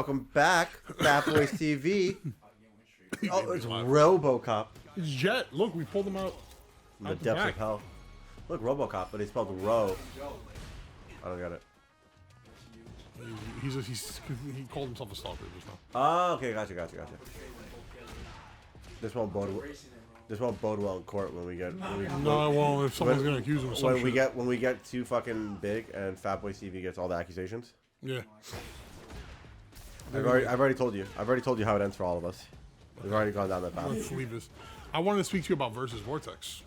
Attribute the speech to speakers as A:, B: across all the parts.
A: welcome back, FatBoyzTV. Oh, it's RoboCop.
B: It's Jet. Look, we pulled him out.
A: In the depths of hell. Look, RoboCop, but he spelled Ro. I don't get it.
B: He called himself a stalker just now.
A: Oh, okay, gotcha. This won't bode well in court when we get.
B: No, it won't. If someone's gonna accuse him of some shit.
A: When we get too fucking big and FatBoyzTV gets all the accusations.
B: Yeah.
A: I've already told you. I've already told you how it ends for all of us. We've already gone down that path.
B: Let's leave this. I wanted to speak to you about Versus Vortex.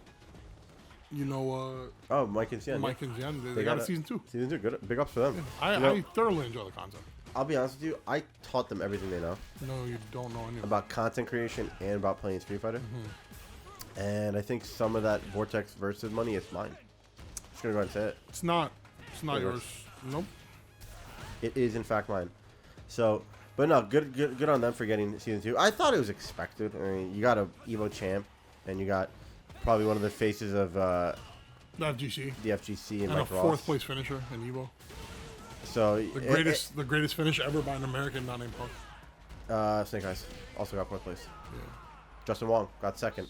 B: You know,
A: oh, Mike and Sian.
B: Mike and Sian, they got a season 2.
A: Season 2, good. Big ups for them.
B: Yeah. I thoroughly enjoy the content.
A: I'll be honest with you, I taught them everything they know.
B: No, you don't know anything.
A: About content creation and about playing Street Fighter. Mm-hmm. And I think some of that Vortex Versus money is mine. I'm just going to go ahead and say it.
B: It's not yours. Nope.
A: It is, in fact, mine. So, but no, good on them for getting season 2. I thought it was expected. I mean, you got a Evo champ, and you got probably one of the faces of
B: the FGC.
A: The FGC and
B: a
A: Mike Ross.
B: 4th place finisher in Evo.
A: So
B: the greatest finish ever by an American not named Punk.
A: Snake Eyes also got 4th place.
B: Yeah.
A: Justin Wong got 2nd.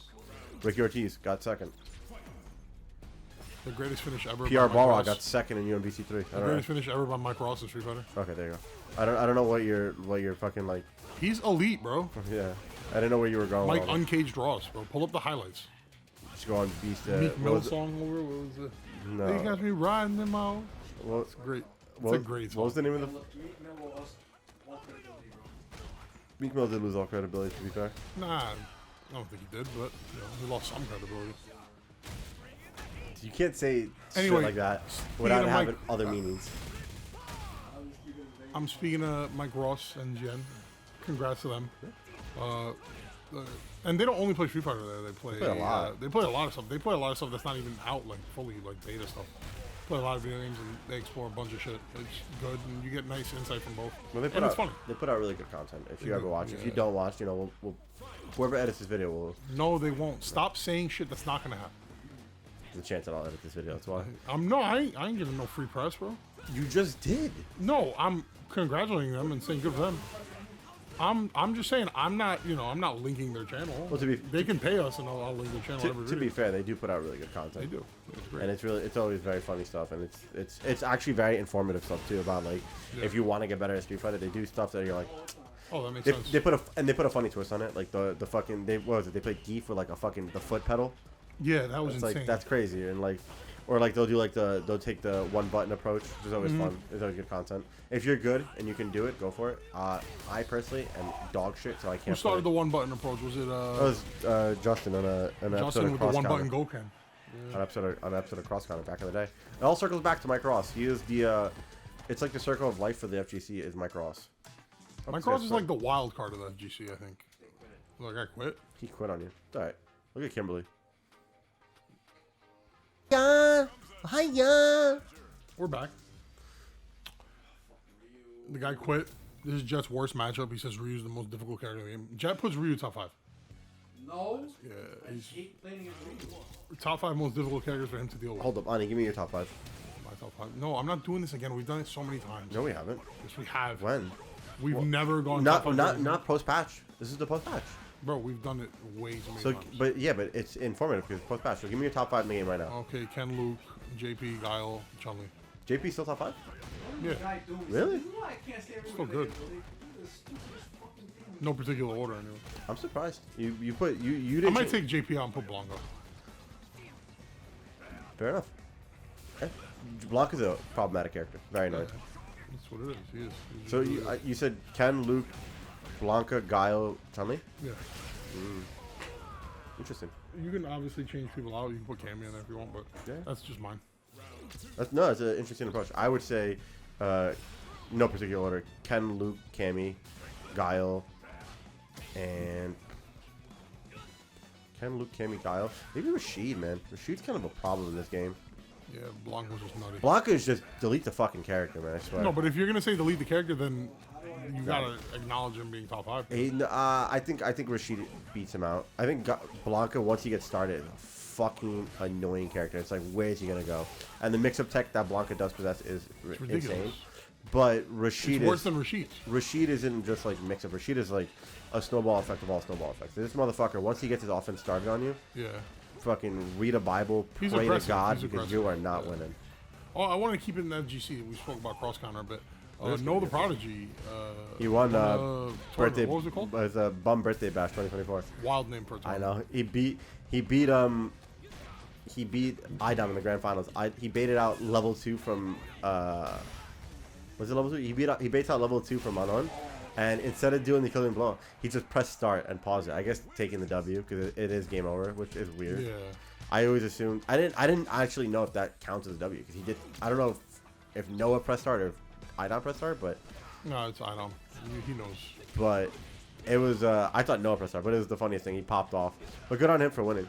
A: Ricky Ortiz got 2nd.
B: The greatest finish ever.
A: PR Balrog got 2nd in UMBC 3.
B: The greatest finish ever by Mike Ross in Street Fighter.
A: Okay, there you go. I don't know what you're fucking like.
B: He's elite, bro.
A: Yeah, I didn't know where you were going.
B: Mike uncaged Ross, bro. Pull up the highlights.
A: Just go on Beast.
B: Meek Mill song over. What was it?
A: No.
B: He got me riding them out.
A: Well,
B: it's great. It's a great song.
A: What was the name of the? Meek Mill did lose all credibility, to be fair.
B: Nah, I don't think he did, but he lost some credibility.
A: You can't say shit like that without having other meanings.
B: I'm speaking of Mike Ross and Jen. Congrats to them. And they don't only play Street Fighter there. They play a lot. They play a lot of stuff. They play a lot of stuff that's not even out, like fully, like beta stuff. Play a lot of video games and they explore a bunch of shit. It's good and you get nice insight from both.
A: Well, it's funny. They put out really good content. If you ever watch, if you don't watch, we'll whoever edits this video will.
B: No, they won't. Stop saying shit that's not gonna happen.
A: There's a chance that I'll edit this video. That's why.
B: I ain't giving no free press, bro.
A: You just did.
B: No, I'm congratulating them and saying good for them. I'm just saying I'm not linking their channel. Well, they can pay us and I'll link their channel.
A: To be fair, they do put out really good content.
B: They do. It's great.
A: And it's always very funny stuff, and it's actually very informative stuff too about like if you want to get better at Street Fighter, they do stuff that you're like.
B: Oh, that makes sense.
A: They put a funny twist on it, like the fucking they played Geef with like the foot pedal.
B: Yeah, that was insane.
A: Like that's crazy, and like. Or like they'll take the one button approach, which is always fun. It's always good content. If you're good and you can do it, go for it. I personally am dog shit, so I can't.
B: Who started the one button approach? Was it?
A: That was Justin on an episode of
B: with
A: Cross
B: the one
A: Counter.
B: button go can.
A: Yeah. On an episode of Cross Counter back in the day. It all circles back to Mike Ross. He is the. It's like the circle of life for the FGC is Mike Ross.
B: Mike Ross is like the wild card of the FGC, I think. Like I quit.
A: He quit on you. It's all right. Look at Kimberly. Hiya.
B: We're back. The guy quit. This is Jet's worst matchup. He says Ryu's the most difficult character in the game. Jet puts Ryu top 5.
C: No.
B: Yeah, he's top 5 most difficult characters for him to deal with.
A: Hold up, Ani, give me your top 5.
B: My top 5. No, I'm not doing this again. We've done it so many times.
A: No, we haven't.
B: Yes, we have.
A: When?
B: We've never gone.
A: Not post patch. This is the post patch.
B: Bro, we've done it way too many times.
A: But it's informative because post patch. So give me your top 5 in the game right now.
B: Okay, Ken, Luke, JP, Guile, Chun-Li.
A: JP still top 5?
B: Yeah.
A: Really?
B: Still good. No particular order, anyway.
A: I'm surprised. You didn't.
B: I might take JP out and put Blanco.
A: Fair enough. Okay. Blanca's a problematic character. Very annoying.
B: That's what it is. He is.
A: So you said Ken, Luke, Blanca, Guile, Chun-Li?
B: Yeah.
A: Interesting.
B: You can obviously change people out. You can put Cammy in there if you want, but that's just mine.
A: It's an interesting approach. I would say, no particular order: Ken, Luke, Cammy, Guile, and Ken, Luke, Cammy, Guile. Maybe Rashid, man. Rashid's kind of a problem in this game.
B: Yeah, Blanca's just nutty.
A: Blanca is just delete the fucking character, man. I swear.
B: No, but if you're gonna say delete the character, then you gotta acknowledge him being top 5.
A: I think Rashid beats him out. I think Blanca, once he gets started, is a fucking annoying character. It's like, where's he gonna go? And the mix-up tech that Blanca does possess is insane. But Rashid
B: it's worse than Rashid.
A: Rashid isn't just like mix up. Rashid is like a snowball effect of all snowball effects. This motherfucker, once he gets his offense started on you, fucking read a Bible, pray to God because you are not winning.
B: Oh, I want to keep it in FGC. We spoke about cross counter a bit. Know the Prodigy.
A: He won birthday.
B: What was it called?
A: It was a Bum Birthday Bash 2024.
B: Wild name for a tournament.
A: I know. He beat IDOM in the grand finals. He baited out level 2 from was it level 2? He baits out level 2 from Manon, and instead of doing the killing blow, he just pressed start and paused it. I guess taking the W because it is game over, which is weird. Yeah. I always assumed I didn't actually know if that counts as a W because he did. I don't know if Noah pressed start or if IDOM pressed start, but
B: no, it's IDOM. He knows.
A: But it was I thought Noah pressed start, but it was the funniest thing. He popped off, but good on him for winning.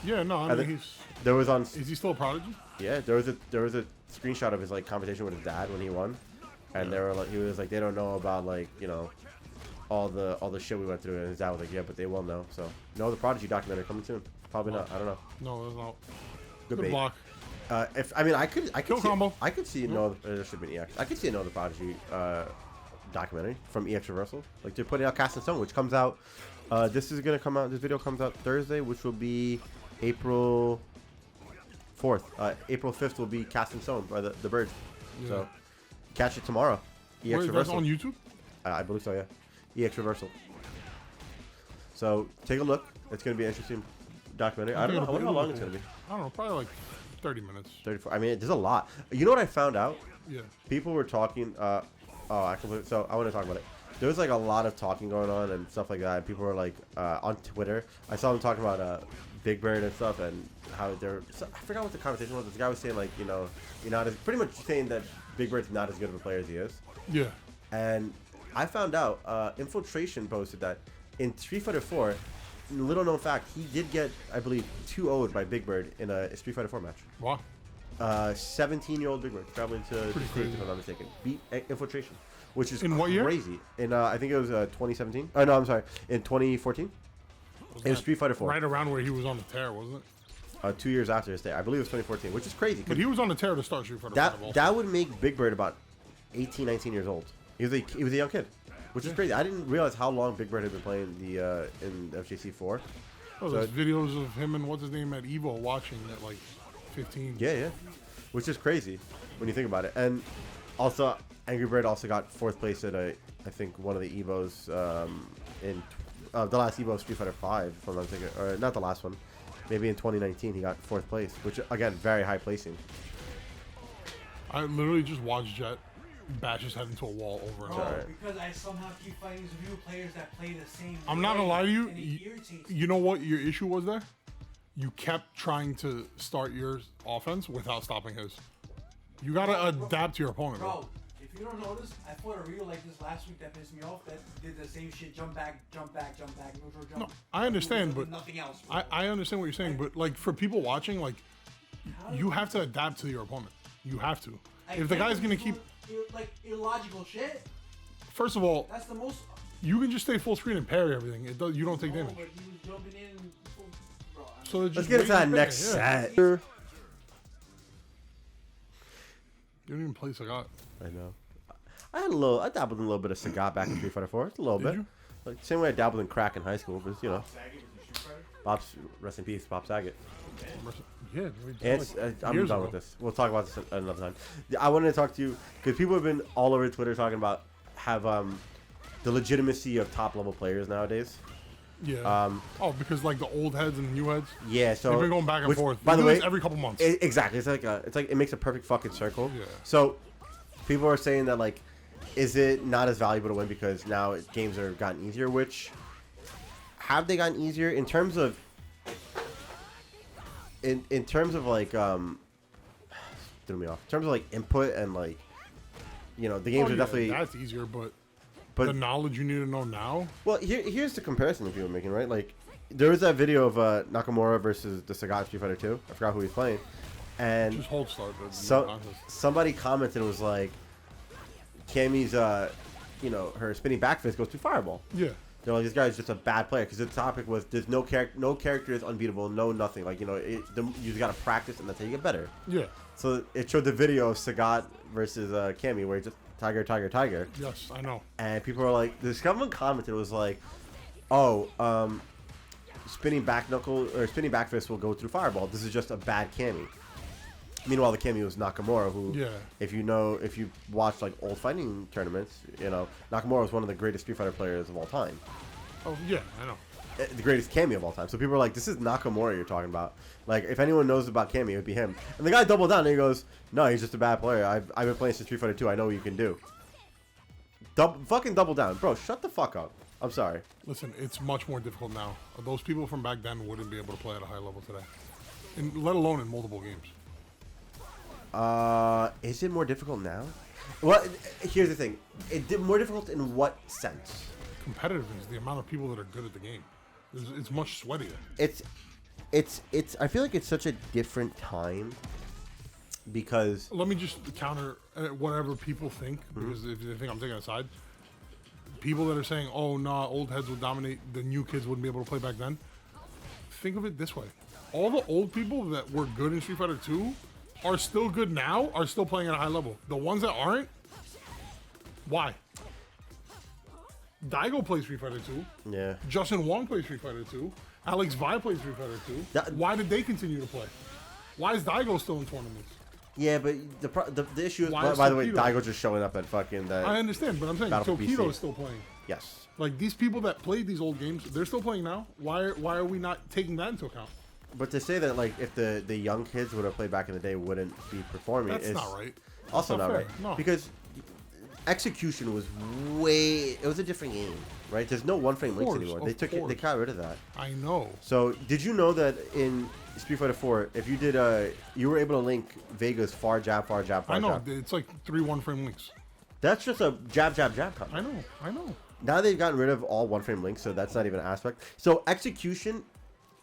B: Yeah, no, I mean
A: there was on.
B: Is he still a Prodigy?
A: Yeah, there was a screenshot of his like competition with his dad when he won, and they were like, he was like, they don't know about like all the shit we went through, and his dad was like, yeah, but they will know. So no, the Prodigy documentary coming soon. Probably not. I don't know.
B: No, there's not.
A: Good block. If I mean, I could see there should be an EX. I could see another Prodigy documentary from EX Reversal. Like they're putting out Cast in Stone, which comes out. This is gonna come out. This video comes out Thursday, which will be April 4th. April 5th will be Cast in Stone by the Birds. Yeah. So catch it tomorrow. EX Reversal
B: on YouTube.
A: I believe so. Yeah. EX Reversal. So take a look. It's gonna be an interesting documentary. I don't know how long it's gonna be.
B: I don't know. Probably like 30 minutes.
A: 34. I mean, there's a lot. You know what I found out?
B: Yeah.
A: People were talking. So I want to talk about it. There was like a lot of talking going on and stuff like that. People were like on Twitter. I saw them talking about Big Bird and stuff and how they're. I forgot what the conversation was. This guy was saying like, you're not as pretty much saying that Big Bird's not as good of a player as he is.
B: Yeah.
A: And I found out Infiltration posted that in Street Fighter 4. Little known fact, he did get, I believe, 2-0'd by Big Bird in a Street Fighter 4 match.
B: Wow.
A: 17-year-old Big Bird traveling to the States, if I'm not mistaken. Beat Infiltration, which is
B: in what year?
A: Crazy. In I think it was 2017. Oh no, I'm sorry. In 2014. It was Street Fighter 4.
B: Right around where he was on the tear, wasn't it?
A: 2 years after his day, I believe it was 2014, which is crazy.
B: But he was on the tear to start Street Fighter 5.
A: That would make Big Bird about 18, 19 years old. He was a young kid. Which is crazy. I didn't realize how long Big Bird had been playing in FGC 4.
B: Oh, there's videos of him and what's his name at Evo watching at like 15.
A: Yeah. Which is crazy when you think about it. And also, Angry Bird also got 4th place at I think one of the Evos in the last Evo of Street Fighter 5, if I'm not thinking, or not the last one. Maybe in 2019 he got 4th place, which again very high placing.
B: I literally just watched Jet bash his head into a wall over and over.
C: Because I somehow keep fighting these new players that play the same.
B: I'm not gonna lie to you. You know what your issue was there? You kept trying to start your offense without stopping his. You gotta adapt to your opponent.
C: Bro, if you don't notice, I fought a reel like this last week that pissed me off. That did the same shit. Jump back, neutral jump.
B: No, I understand, but
C: nothing else.
B: I understand what you're saying, but like for people watching, like you have to adapt to your opponent. You have to. If the guy's gonna keep
C: like illogical shit.
B: First of all,
C: that's the most.
B: You can just stay full screen and parry everything. It does. You don't take damage.
C: But he was jumping in. Bro,
B: so
A: let's get into that next set. You
B: don't even play Sagat.
A: I know. I dabbled in a little bit of Sagat back in Street Fighter 4. Just a little bit. Like same way I dabbled in crack in high school, but Bob's rest in peace, Bob Saget.
B: Yeah,
A: I'm done with this. We'll talk about this another time. I wanted to talk to you because people have been all over Twitter talking about the legitimacy of top level players nowadays.
B: Yeah. Because like the old heads and the new heads.
A: Yeah. So
B: they've been going back and forth.
A: By the way,
B: every couple months.
A: Exactly. It's like it makes a perfect fucking circle.
B: Yeah.
A: So people are saying that like, is it not as valuable to win because now games are gotten easier? Which have they gotten easier in terms of? In terms of like threw me off. In terms of like input and like, the games are definitely
B: that's easier, but the knowledge you need to know now.
A: Well, here's the comparison that people are making, right? Like there was that video of Nakamura versus the Sagat Street Fighter 2. I forgot who he's playing, and
B: just hold start.
A: Somebody commented and was like, Cammy's her spinning back fist goes to fireball.
B: Yeah.
A: They're like, this guy's just a bad player because the topic was there's no character is unbeatable, no nothing. Like, you got to practice and that's how you get better.
B: Yeah.
A: So it showed the video of Sagat versus Cammy where he just Tiger, Tiger, Tiger.
B: Yes, I know.
A: And people are like, someone commented, was like, oh, spinning back knuckle or spinning back fist will go through Fireball. This is just a bad Cammy. Meanwhile, the Cammy was Nakamura, who, if you watch like old fighting tournaments, you know, Nakamura was one of the greatest Street Fighter players of all time.
B: Oh yeah, I know.
A: The greatest Cammy of all time. So people are like, this is Nakamura you're talking about. Like, if anyone knows about Cammy, it would be him. And the guy doubled down and he goes, no, he's just a bad player. I've been playing since Street Fighter 2. I know what you can do. Fucking double down. Bro, shut the fuck up. I'm sorry.
B: Listen, it's much more difficult now. Those people from back then wouldn't be able to play at a high level today. And let alone in multiple games.
A: Is it more difficult now? Well, here's the thing. More difficult in what sense?
B: Competitiveness, the amount of people that are good at the game. It's much sweatier.
A: It's I feel like it's such a different time because...
B: Let me just counter whatever people think, because if they think I'm taking a side. People that are saying, oh, nah, old heads will dominate, the new kids wouldn't be able to play back then. Think of it this way. All the old people that were good in Street Fighter 2 are still good now, are still playing at a high level. The ones that aren't, why? Daigo plays Street Fighter 2.
A: Yeah.
B: Justin Wong plays Street Fighter 2. Alex Vi plays Street Fighter 2. Why did they continue to play? Why is Daigo still in tournaments?
A: Yeah, but the issue is, by the way, Daigo just showing up at fucking that.
B: I understand, but I'm saying Tokido is still playing.
A: Yes.
B: Like, these people that played these old games, they're still playing now. Why are we not taking that into account?
A: But to say that, like, if the young kids would have played back in the day wouldn't be performing
B: That's not right.
A: Also not
B: fair.
A: right.
B: No.
A: Because execution was it was a different game, right? There's no one frame links anymore. They got rid of that.
B: I know.
A: So did you know that in Street Fighter 4, if you did you were able to link Vega's far jab, far jab, far jab.
B: I know. It's like 3 one-frame links.
A: That's just a jab, jab, jab combo.
B: I know.
A: Now they've gotten rid of all one-frame links, so that's not even an aspect. So execution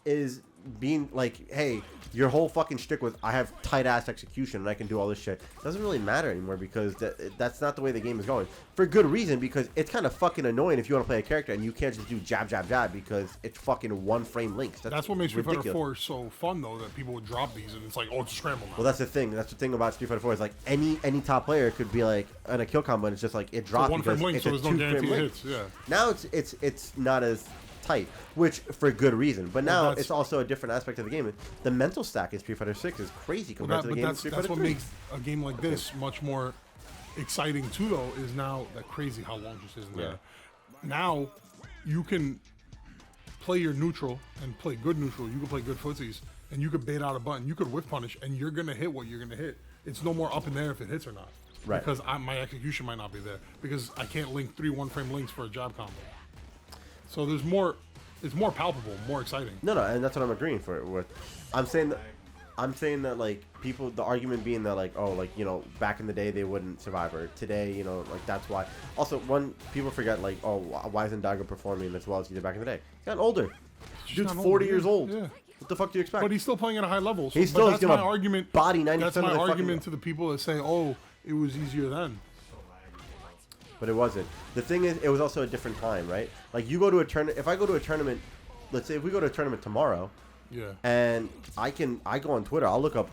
A: is being like, hey, your whole fucking shtick was, I have tight-ass execution and I can do all this shit. Doesn't really matter anymore because that's not the way the game is going. For good reason, because it's kind of fucking annoying if you want to play a character and you can't just do jab, jab, jab because it's fucking one-frame links. That's
B: what makes Street Fighter 4 so fun, though, that people would drop these and it's like, oh, it's a scramble now.
A: Well, that's the thing. That's the thing about Street Fighter 4 is like any top player could be like in a kill combo and it's just like it drops because
B: link,
A: it's
B: so
A: a
B: there's no guarantee it hits. Yeah.
A: Now it's not as tight, which for good reason. But now it's also a different aspect of the game. The mental stack in Street Fighter 6 is crazy compared to the game in Street Fighter 3.
B: That's what makes a game like this much more exciting too, though, is now that crazy how long this is in there. Now you can play your neutral and play good neutral. You can play good footsies and you could bait out a button. You could whiff punish and you're gonna hit what you're gonna hit. It's no more up in there if it hits or not.
A: Right.
B: Because my execution might not be there because I can't link 3 one-frame links for a jab combo. So there's more. It's more palpable, more exciting.
A: No, and that's what I'm agreeing with. I'm saying that like people, the argument being that like, oh, like, you know, back in the day they wouldn't survive, or today, you know, like that's why. Also, people forget like, oh, why isn't Daigo performing as well as he did back in the day? He's gotten older. Dude's 40 years old. Yeah. What the fuck do you expect?
B: But he's still playing at a high level. So,
A: he's still
B: that's my argument.
A: Body 90%.
B: That's my argument to the people that say, oh, it was easier then.
A: But it wasn't. The thing is, it was also a different time, right? Like, you go to a tournament. If I go to a tournament, let's say if we go to a tournament tomorrow, and I go on Twitter, I'll look up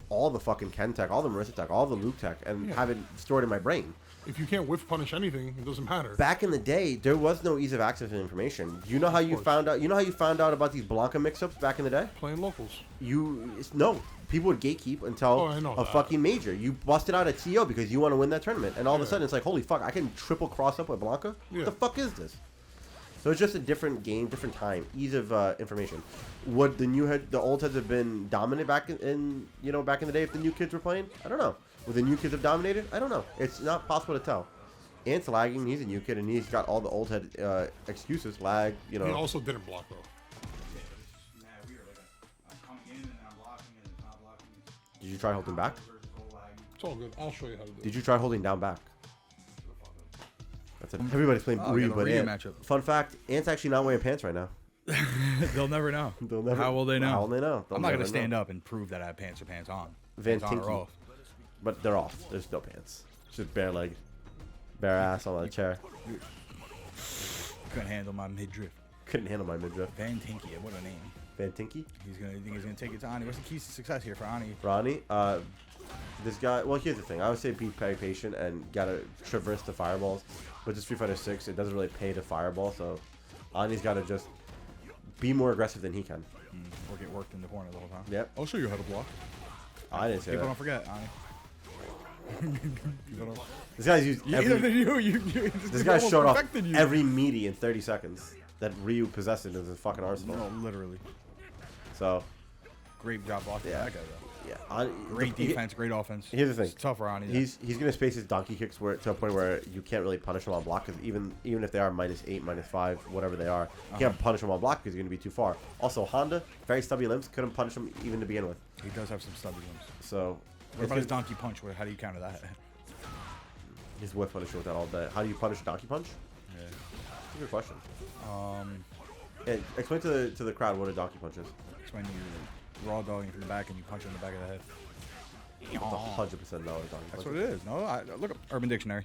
A: all the fucking Ken tech, all the Marissa tech, all the Luke tech, and have it stored in my brain.
B: If you can't whiff punish anything, it doesn't matter.
A: Back in the day, there was no ease of access to information. You know how you found out? You know how you found out about these Blanca mix-ups back in the day?
B: Playing locals.
A: No. People would gatekeep until a fucking major. You busted out a TO because you want to win that tournament, and all of a sudden it's like, holy fuck, I can triple cross up with Blanca? What the fuck is this? So it's just a different game, different time, ease of information. Would the old heads have been dominant back in back in the day if the new kids were playing? I don't know. Would the new kids have dominated? I don't know. It's not possible to tell. Ant's lagging. He's a new kid, and he's got all the old head excuses. Lag, you know.
B: He also didn't block though.
A: Did you try holding back?
B: It's all good. I'll show you how to do it.
A: Did you try holding down back? That's it. Everybody's playing Ryu, but Ant. Fun fact: Ant's actually not wearing pants right now.
D: They'll never know. How will they know?
A: How will they know?
D: I'm not gonna stand up and prove that I have pants or pants on.
A: Van
D: pants on or off.
A: But they're off. There's no pants. It's just bare leg, bare ass on the chair.
D: Couldn't handle my midriff.
A: Couldn't handle my midriff.
D: Van Tinky, what a name.
A: Van Tinky?
D: He's gonna take it to Ani. What's the keys to success here for Ani?
A: For Ani? This guy, well, here's the thing. I would say be very patient and gotta traverse the fireballs. With the Street Fighter 6, it doesn't really pay to fireball, so Ani's gotta just be more aggressive than he can.
D: Or get worked in the corner the whole time.
A: Yep.
D: I'll show you how to block.
A: I didn't say
D: People
A: that.
D: don't forget, Ani.
A: This guy's used this guy showed off every meaty in 30 seconds that Ryu possessed in his fucking arsenal.
D: No, literally.
A: So,
D: Great job blocking that guy, though.
A: yeah.
D: Great defense, great offense.
A: Here's the thing.
D: It's tough for Ani.
A: He's gonna space his donkey kicks to a point where you can't really punish him on block, because even if they are -8, -5, whatever they are, you can't punish him on block because you're gonna be too far. Also, Honda, very stubby limbs, couldn't punish him even to begin with.
D: He does have some stubby limbs.
A: So,
D: What about his donkey punch? How do you counter that?
A: His whiff punisher with that all day. How do you punish a donkey punch?
D: Yeah.
A: That's a good question. Yeah, explain to the crowd what a donkey punch is.
D: It's when you raw dogging from the back and you punch him in the back of the head.
A: It's 100% not what a donkey punch.
D: That's what it is. No, look up Urban Dictionary.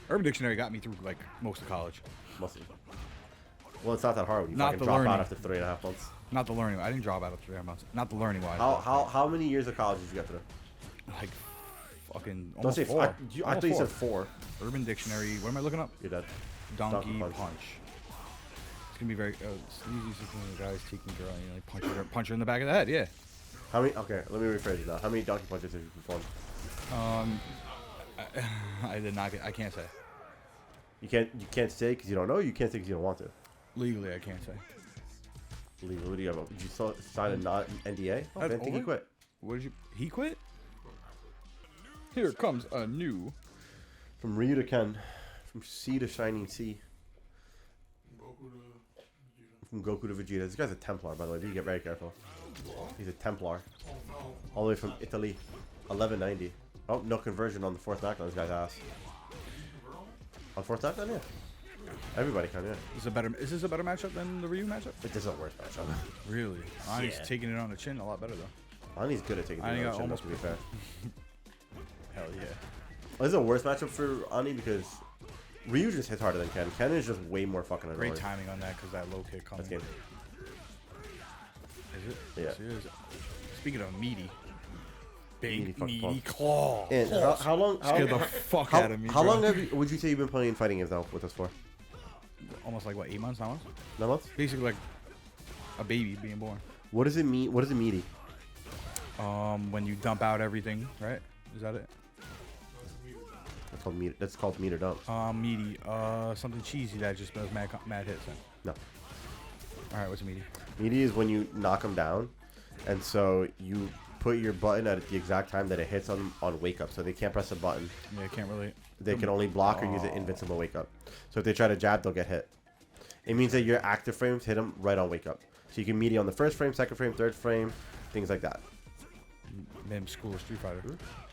D: Urban Dictionary got me through like most of college.
A: Mostly. Well, it's not that hard when you
D: Not
A: fucking
D: the
A: drop
D: learning.
A: out after 3.5 months.
D: Not the learning. I didn't drop out of 3 months. Not the learning wise.
A: How many years of college did you get through?
D: Like fucking
A: Don't
D: almost
A: say
D: 4.
A: I thought you said 4.
D: Urban Dictionary. What am I looking up?
A: You're dead.
D: Donkey
A: punch.
D: punch. It's gonna be very sleazy. The guys taking girl, you know, like punch her in the back of the head. Yeah.
A: How many? Okay, let me rephrase it now. How many donkey punches have you performed?
D: I did not. I can't say.
A: You can't say because you don't know. You can't say because you don't want to.
D: Legally, I can't say.
A: Legally, what do you have? Did you sign a NDA? Oh, I
D: That's
A: didn't think he
D: over?
A: quit.
D: What did you? He quit. Here comes a new.
A: From Ryu to Ken, from sea to shining sea. From Goku to Vegeta. This guy's a Templar, by the way. You get very careful. He's a Templar. All the way from Italy. 1190. Oh, no conversion on the 4th knockdown. This guy's ass. On 4th knockdown, yeah. Everybody can, yeah.
D: Is this a better matchup than the Ryu matchup?
A: It is a worse matchup.
D: Really? Ani's
A: Yeah.
D: taking it on the chin a lot better though.
A: Ani's good at taking
D: Ani
A: the
D: got
A: chin,
D: almost
A: to be fair.
D: Hell yeah.
A: This is a worse matchup for Ani because Ryu just hits harder than Ken. Ken is just way more fucking annoying.
D: Great timing on that because that low kick coming.
A: That's game.
D: Is it?
A: Yeah.
D: Yes, it is. Speaking of meaty. Big
A: Meaty
D: meaty
A: fucking
D: claw.
A: And how long?
D: Scared the fuck out of me.
A: How
D: bro.
A: long would you say you've been playing fighting games now with us for?
D: Almost like what, 8 months, 9 months?
A: 9 months?
D: Basically like a baby being born.
A: What does it mean? What is a meaty?
D: When you dump out everything, right? Is that it?
A: That's called meat. That's called meat or dump.
D: Meaty. Something cheesy that just does mad hits.
A: No.
D: All right, what's a meaty?
A: Meaty is when you knock them down, and so you put your button at the exact time that it hits on wake up, so they can't press a button.
D: Yeah, I can't really.
A: They can only block or use an invincible wake up. So if they try to jab, they'll get hit. It means that your active frames hit them right on wake up. So you can meaty on the 1st frame, 2nd frame, 3rd frame, things like that.
D: Name school of Street Fighter.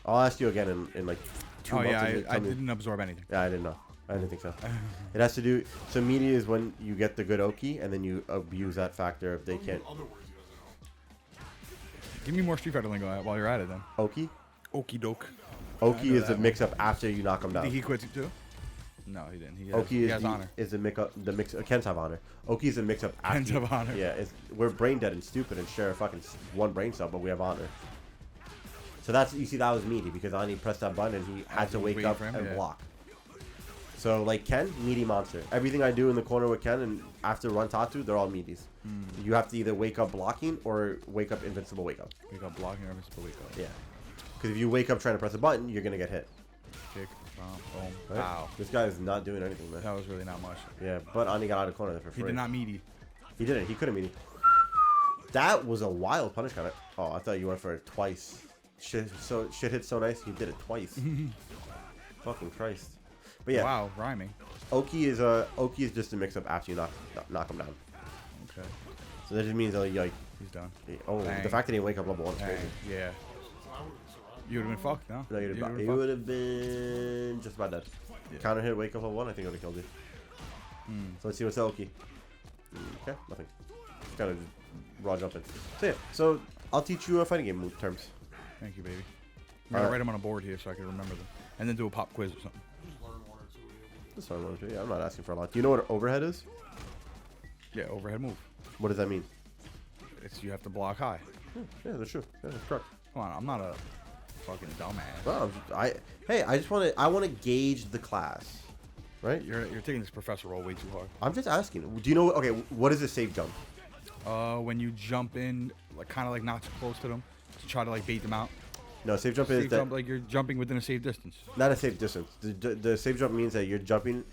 A: I'll ask you again in like 2 months.
D: Oh yeah, I didn't absorb anything.
A: Yeah, I didn't know. I didn't think so. It has to do. So meaty is when you get the good Oki, and then you abuse that factor if they can't.
D: Give me more Street Fighter lingo while you're at it then.
A: Oki?
D: Okie doke.
A: Oki is the mix-up after you knock them down.
D: Did he quit too? No, he didn't.
A: Oki
D: he has honor.
A: is the mix-up. Ken's have honor. Oki is the mix-up after.
D: Ken's have honor.
A: Yeah, we're brain dead and stupid and share a fucking one brain cell, but we have honor. So that's, you see, that was meaty because Ani pressed that button and he had to wake up and block. So like Ken, meaty monster. Everything I do in the corner with Ken and after run Tatu, they're all meaties. You have to either wake up blocking or wake up invincible wake up.
D: Wake up blocking or invincible wake up.
A: Yeah. Because if you wake up trying to press a button, you're gonna get hit.
D: Kick, boom,
A: Right?
D: wow.
A: This guy is not doing anything, man.
D: That was really not much.
A: Yeah, but Ani got out of the corner there for free.
D: He did not meaty.
A: He didn't. He couldn't meaty. That was a wild punish counter. Oh, I thought you went for it twice. Shit hit so nice. He did it twice. Fucking Christ. But yeah.
D: Wow, rhyming.
A: Oki is just a mix-up after you knock him down.
D: Okay.
A: So that just means that like
D: He's done.
A: oh,
D: Dang.
A: the fact that he didn't wake up level 1 is
D: Dang.
A: crazy.
D: Yeah. You would have been fucked, no?
A: No, you would have been just about dead.
D: Yeah.
A: Counter hit, wake up level 1, I think it would have killed you. So let's see what's Oki. Okay, nothing. Just kind of raw jumping. So yeah, so I'll teach you fighting game move terms.
D: Thank you, baby. I'm gonna write them on a board here so I can remember them, and then do a pop quiz or something.
A: That's what I want to do. Yeah, I'm not asking for a lot. Do you know what overhead is?
D: Yeah, overhead move.
A: What does that mean?
D: It's you have to block high.
A: Yeah, that's true. Yeah, that's correct.
D: Come on, I'm not fucking dumbass.
A: Well, I just want to. I want to gauge the class, right?
D: You're taking this professor role way too hard.
A: I'm just asking. Do you know? Okay, what is a safe jump?
D: When you jump in, like kind of like not too close to them, to try to like bait them out.
A: No, safe jump is
D: Safe jump, like you're jumping within a safe distance.
A: not a safe distance. The safe jump means that you're jumping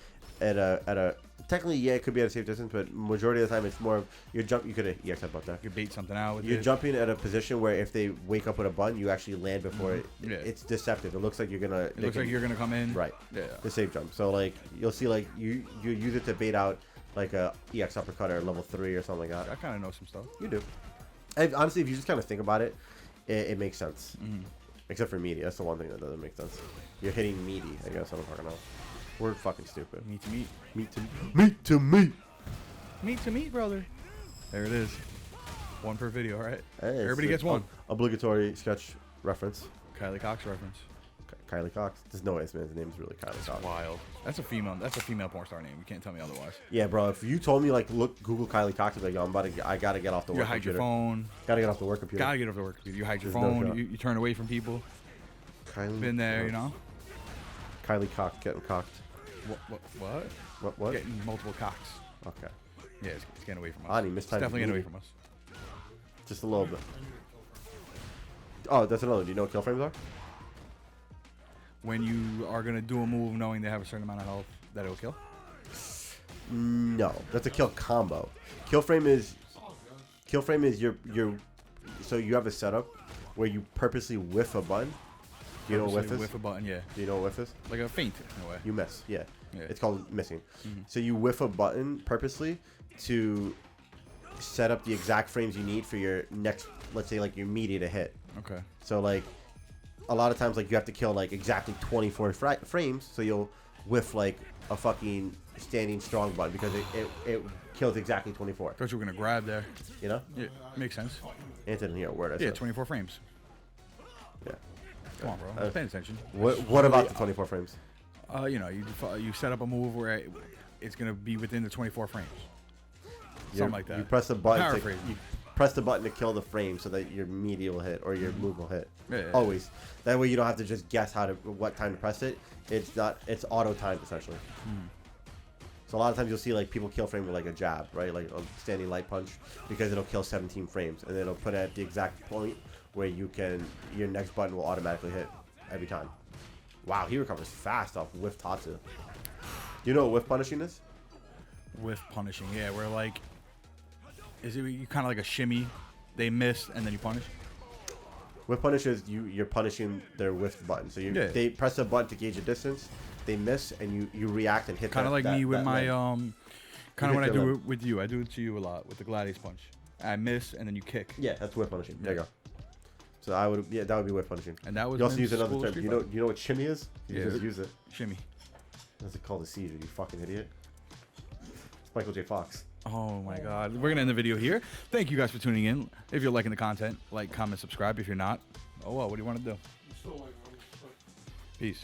A: at a technically, yeah, it could be at a safe distance, but majority of the time it's more of you could EX about that.
D: You bait something out with
A: You're
D: it.
A: jumping at a position where if they wake up with a button, you actually land before it.
D: Yeah.
A: It's deceptive. It looks like you're gonna.
D: It looks like you're gonna come in.
A: Right.
D: Yeah.
A: The safe jump. So like you'll see like you use it to bait out like a EX uppercut or level 3 or something like that.
D: I kind of know some stuff.
A: You do. And honestly, if you just kind of think about it, it makes sense. Except for meaty. That's the one thing that doesn't make sense. You're hitting meaty. I guess I don't fucking know. We're fucking stupid.
D: Meat to meat.
A: Meat to meat to meat.
D: Meat to meat, brother. There it is. One per video, right?
A: Hey,
D: Everybody gets one.
A: Obligatory sketch reference.
D: Kylie Cox reference.
A: Kylie Cox. There's no way this man's name is really Kylie Cox.
D: Wild. That's a female porn star name. You can't tell me otherwise.
A: Yeah, bro. If you told me like, look, Google Kylie Cox, I'd be like, yo, I gotta get off the
D: You
A: work
D: hide your
A: computer.
D: phone.
A: Gotta get off the work computer.
D: Gotta get off the work computer. You hide your
A: There's no
D: phone.
A: shot.
D: You turn away from people.
A: Kylie.
D: Been there, you know.
A: Kylie Cox getting cocked.
D: What?
A: What?
D: Getting multiple cocks.
A: Okay.
D: Yeah, it's getting away from us.
A: Ani, mistimed
D: It's definitely getting away
A: meaty.
D: from us.
A: Just a little bit. Oh, that's another. Do you know what kill frames are?
D: When you are gonna do a move knowing they have a certain amount of health that it'll kill.
A: No, that's a kill combo. Kill frame is your. So you have a setup where you purposely whiff a button. Do you know what whiff is?
D: Whiff a button, yeah.
A: Do you know what whiff is?
D: Like a feint in a way.
A: You miss, yeah.
D: Yeah.
A: It's called missing. So you whiff a button purposely to set up the exact frames you need for your next, let's say like your meaty to hit.
D: Okay.
A: So like a lot of times like you have to kill like exactly 24 frames, so you'll whiff like a fucking standing strong button because it kills exactly 24.
D: Thought you were gonna grab there.
A: You know?
D: Yeah, makes sense.
A: Anthony, didn't hear a word I
D: Yeah,
A: said.
D: 24 frames.
A: Yeah.
D: Come on, bro. Pay attention.
A: What about the 24 frames?
D: You know, you set up a move where it's gonna be within the 24 frames. Something like that.
A: You press the button.
D: Paraphrasing.
A: You press the button to kill the frame so that your meaty will hit or your move will hit.
D: Yeah.
A: Always. That way you don't have to just guess what time to press it. It's auto timed essentially. So a lot of times you'll see like people kill frame with like a jab, right? Like a standing light punch because it'll kill 17 frames and then it'll put it at the exact point where your next button will automatically hit every time. Wow, he recovers fast off Whiff Tatsu. Do you know what Whiff Punishing is?
D: Whiff punishing, yeah, where like, is it you kind of like a shimmy? They miss and then you punish.
A: Whiff Punish is you're punishing their whiff button. So they press a button to gauge a distance, they miss, and you react and hit.
D: Kind of like me with my kind of when I do
A: leg.
D: it with you. I do it to you a lot with the Gladius punch. I miss and then you kick.
A: Yeah, that's Whiff Punishing. There you go. So that would be Whiff Punishing.
D: And that was.
A: You also
D: in
A: use another
D: school
A: term.
D: Street
A: You know what shimmy is? You
D: Yeah.
A: just use it.
D: Shimmy.
A: What's it called? A seizure. You fucking idiot. It's Michael J. Fox.
D: Oh my God. We're gonna end the video here. Thank you guys for tuning in. If you're liking the content, like, comment, subscribe. If you're not, oh well, what do you want to do? Peace.